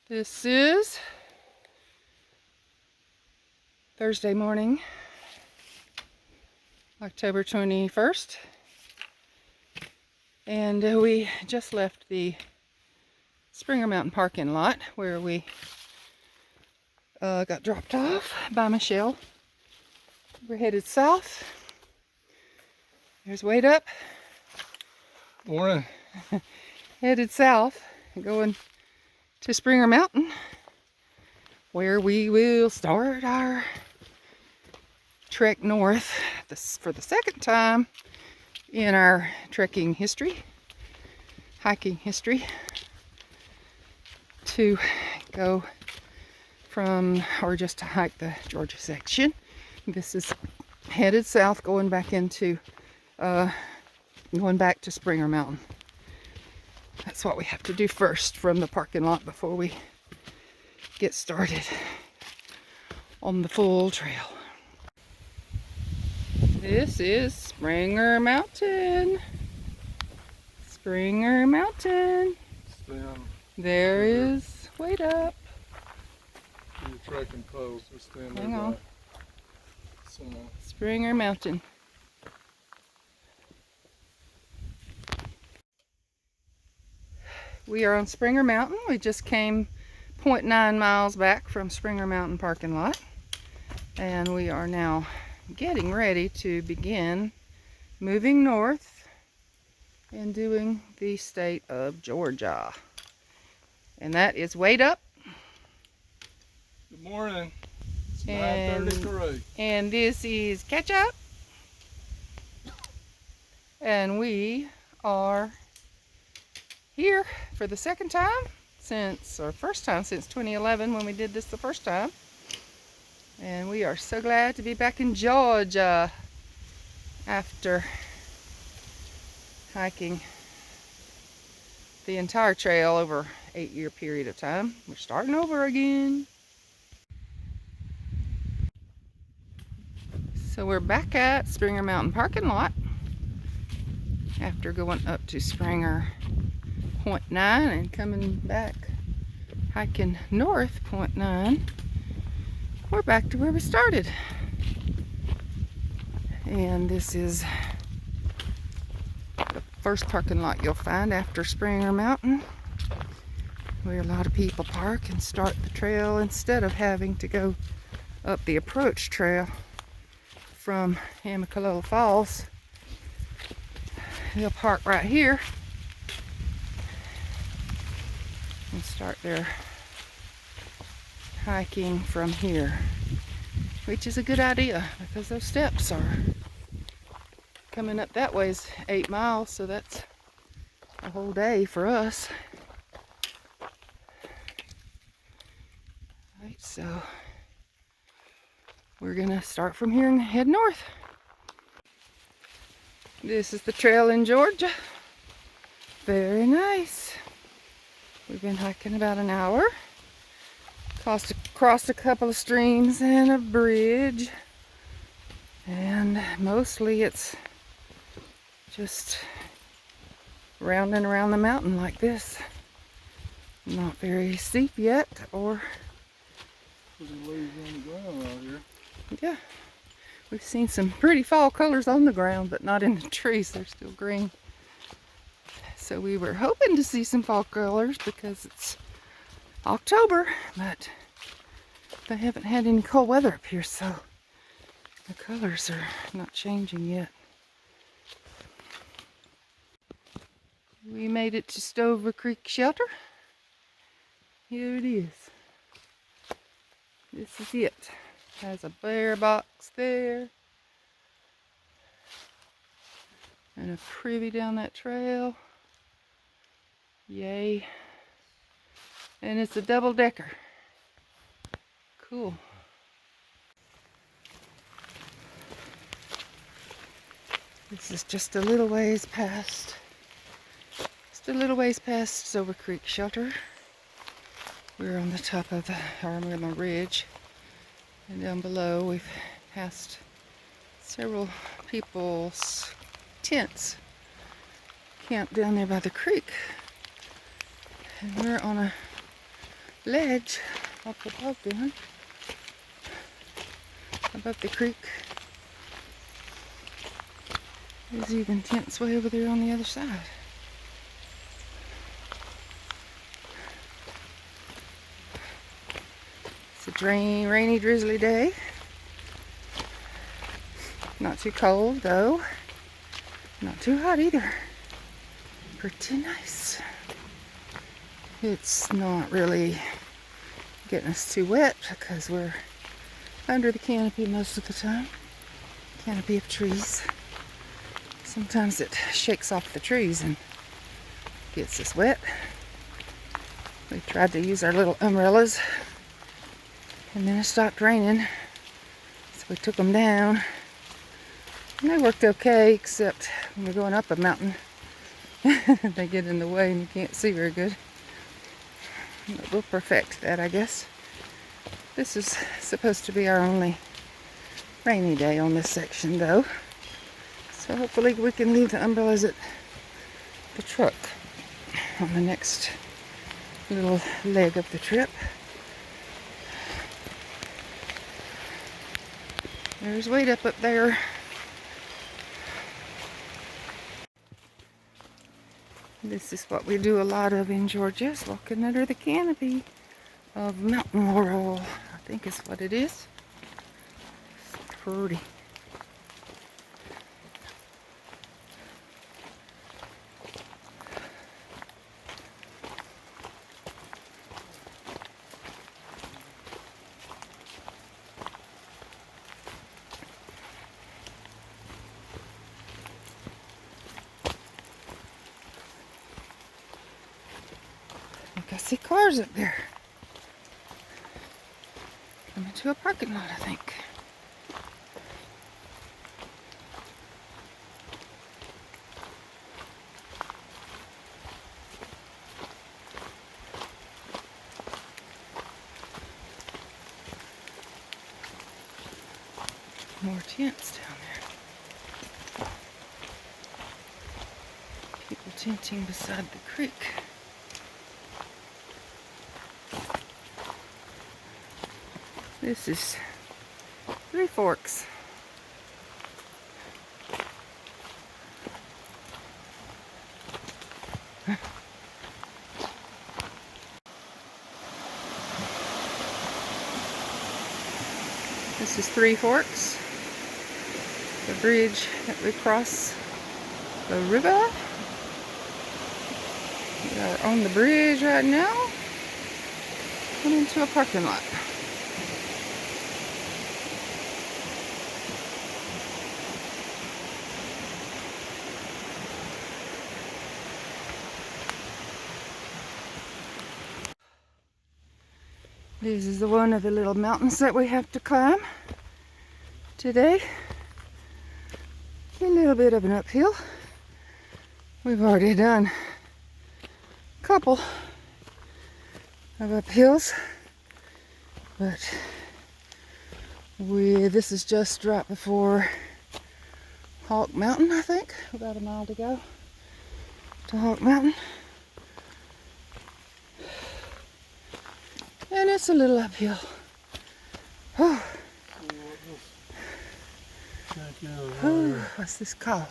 This is Thursday morning, October 21st, and we just left the Springer Mountain parking lot where we got dropped off by Michelle. We're headed south. There's Wade Up. Morning. Headed south, going to Springer Mountain, where we will start our trek north for the second time in our trekking history, hiking history, to go from, or just to hike the Georgia section. This is headed south, going back to Springer Mountain. That's what we have to do first from the parking lot before we get started on the full trail. This is Springer Mountain. Springer Mountain. There is Wade Up. You're trekking post. We're standing Hang on. by someone. Springer Mountain. We are on Springer Mountain. We just came 0.9 miles back from Springer Mountain parking lot. And we are now getting ready to begin moving north and doing the state of Georgia. And that is Wade Up. Good morning. It's And- 9:33. And this is Catch Up. And we are here for the second time first time since 2011 when we did this the first time. And we are so glad to be back in Georgia after hiking the entire trail over an 8-year period of time. We're starting over again. So we're back at Springer Mountain parking lot after going up to Springer 0.9 and coming back hiking north 0.9. We're back to where we started. And this is the first parking lot you'll find after Springer Mountain, where a lot of people park and start the trail instead of having to go up the approach trail from Amicalola Falls. They'll park right here and start their hiking from here, which is a good idea because those steps are coming up that way is 8 miles, so that's a whole day for us. Right, so we're gonna start from here and head north. This is the trail in Georgia. Very nice. We've been hiking about an hour. Crossed a couple of streams and a bridge. And mostly it's just rounding around the mountain like this. Not very steep yet, or Pretty leaves on the ground out here. yeah. We've seen some pretty fall colors on the ground, but not in the trees. They're still green. So we were hoping to see some fall colors because it's October, but they haven't had any cold weather up here, so the colors are not changing yet. We made it to Stover Creek Shelter. Here it is. This is it. Has a bear box there. And a privy down that trail. Yay. And it's a double decker. Cool. This is just a little ways past Stover Creek Shelter. We're on the top of we're on the ridge. And down below we've passed several people's tents camped down there by the creek. And we're on a ledge off the bog down above the creek. There's even tents way over there on the other side. It's a rainy, drizzly day. Not too cold though. Not too hot either. Pretty nice. It's not really getting us too wet because we're under the canopy most of the time. Canopy of trees. Sometimes it shakes off the trees and gets us wet. We tried to use our little umbrellas and then it stopped raining, so we took them down. And they worked okay, except when you're going up a mountain, they get in the way and you can't see very good. But we'll perfect that, I guess. This is supposed to be our only rainy day on this section, though. So hopefully we can leave the umbrellas at the truck on the next little leg of the trip. There's Wade up there. This is what we do a lot of in Georgia, is walking under the canopy of mountain laurel. I think is what it is. It's pretty. I see cars up there. Coming to a parking lot, I think. More tents down there. People tenting beside the creek. This is Three Forks. This is Three Forks, the bridge that we cross the river. We are on the bridge right now, coming into a parking lot. This is the one of the little mountains that we have to climb today. A little bit of an uphill. We've already done a couple of uphills, but this is just right before Hawk Mountain, I think. About a mile to go to Hawk Mountain. And it's a little uphill. Oh. What's this called?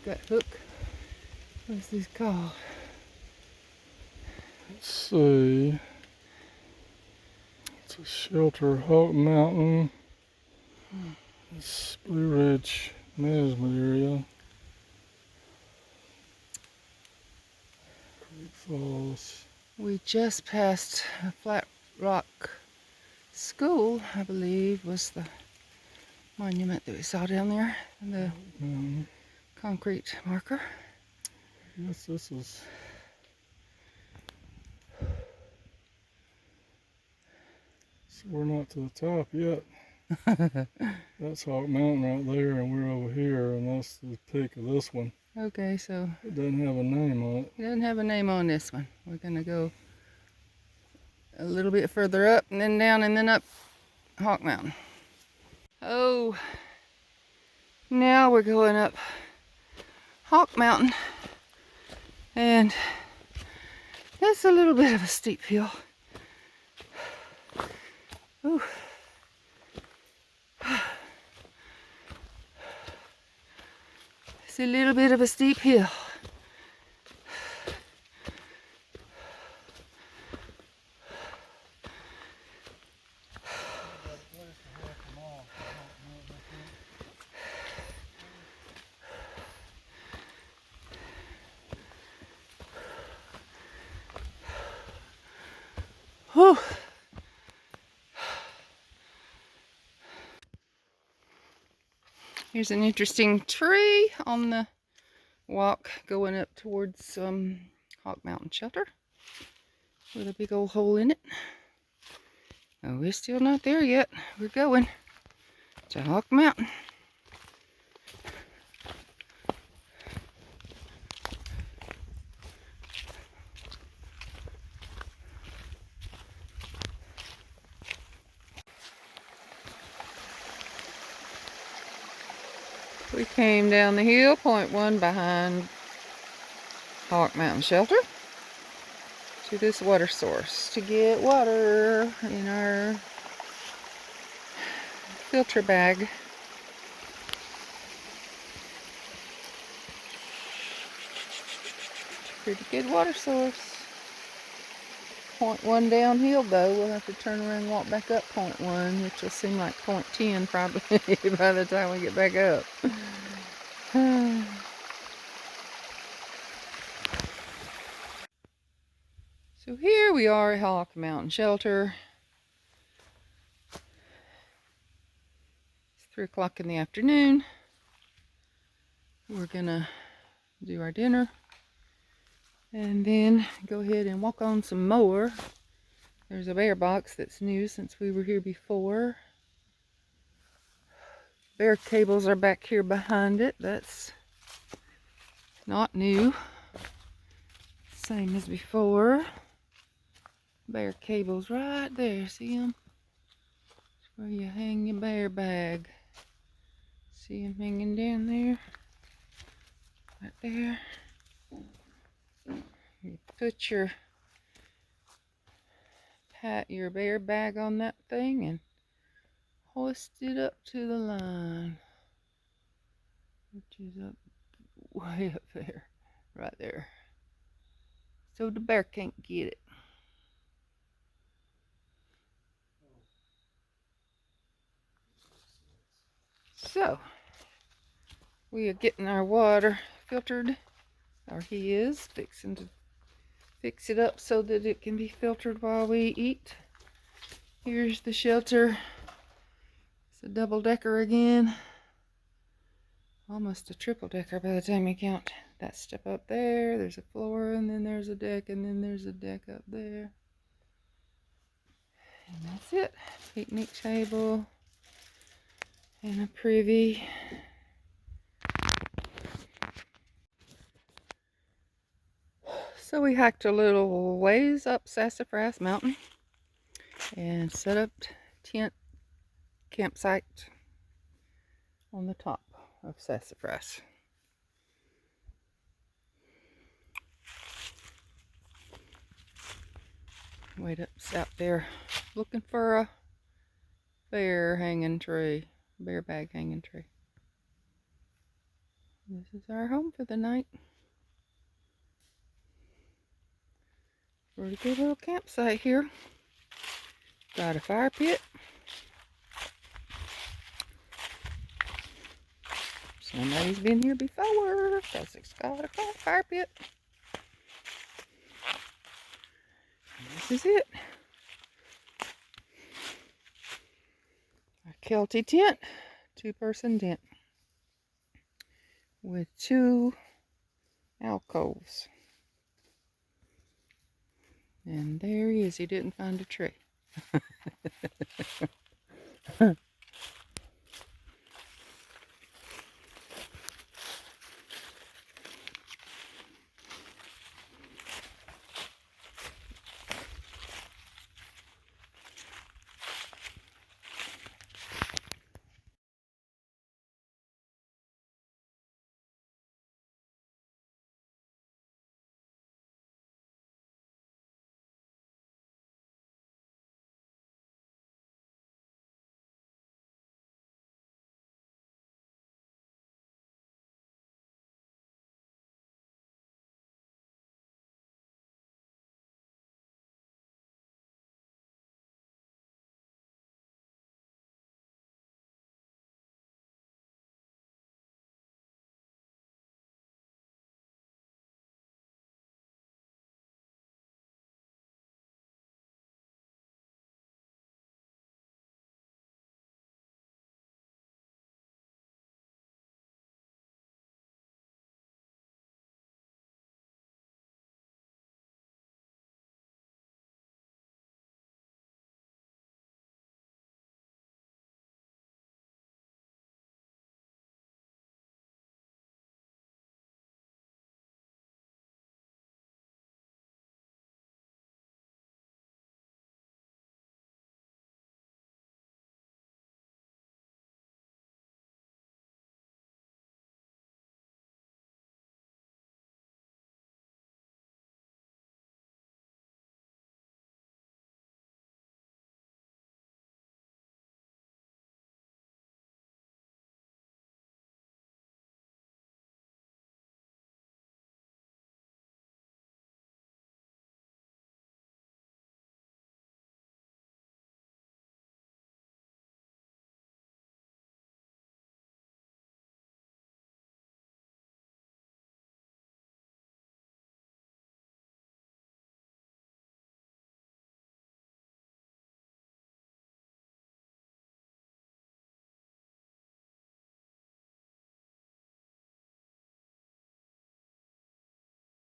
Gut hook. What's this called? Let's see. It's a shelter, Hawk Mountain. It's Blue Ridge Management Area. Creek Falls. We just passed a Flat Rock School, I believe, was the monument that we saw down there, the concrete marker. Yes, this is. So we're not to the top yet. That's Hawk Mountain right there, and we're over here, and that's the peak of this one. Okay, so It doesn't have a name on it. it doesn't have a name on this one. We're gonna go a little bit further up and then down and then up Hawk Mountain. Oh, now we're going up Hawk Mountain, and it's a little bit of a steep hill. Ooh. It's a little bit of a steep hill. Whew. Here's an interesting tree on the walk going up towards Hawk Mountain Shelter with a big old hole in it. Oh, we're still not there yet. We're going to Hawk Mountain. We came down the hill, point one behind Hawk Mountain Shelter, to this water source to get water in our filter bag. Pretty good water source. Point one downhill though. We'll have to turn around and walk back up point one, which will seem like point 10 probably by the time we get back up. So here we are at Hawk Mountain Shelter. It's 3 o'clock in the afternoon. We're gonna do our dinner and then go ahead and walk on some more. There's a bear box that's new since we were here before. Bear cables are back here behind it. That's not new. Same as before. Bear cables right there. See them? That's where you hang your bear bag. See them hanging down there? Right there. You put your bear bag on that thing and hoist it up to the line, which is up way up there, right there, so the bear can't get it. So we are getting our water filtered, or he is fixing to fix it up so that it can be filtered while we eat. Here's the shelter. It's a double-decker again. Almost a triple-decker by the time you count that step up there. There's a floor, and then there's a deck, and then there's a deck up there. And that's it. Picnic table and a privy. So we hiked a little ways up Sassafras Mountain and set up tent campsite on the top of Sassafras. Wait up out there looking for a bear hanging tree, bear bag hanging tree. This is our home for the night. Pretty good little campsite here. Got a fire pit. Somebody's been here before because it's got a fire pit. And this is it. A Kelty tent, 2-person tent with 2 alcoves. And there he is. He didn't find a tree.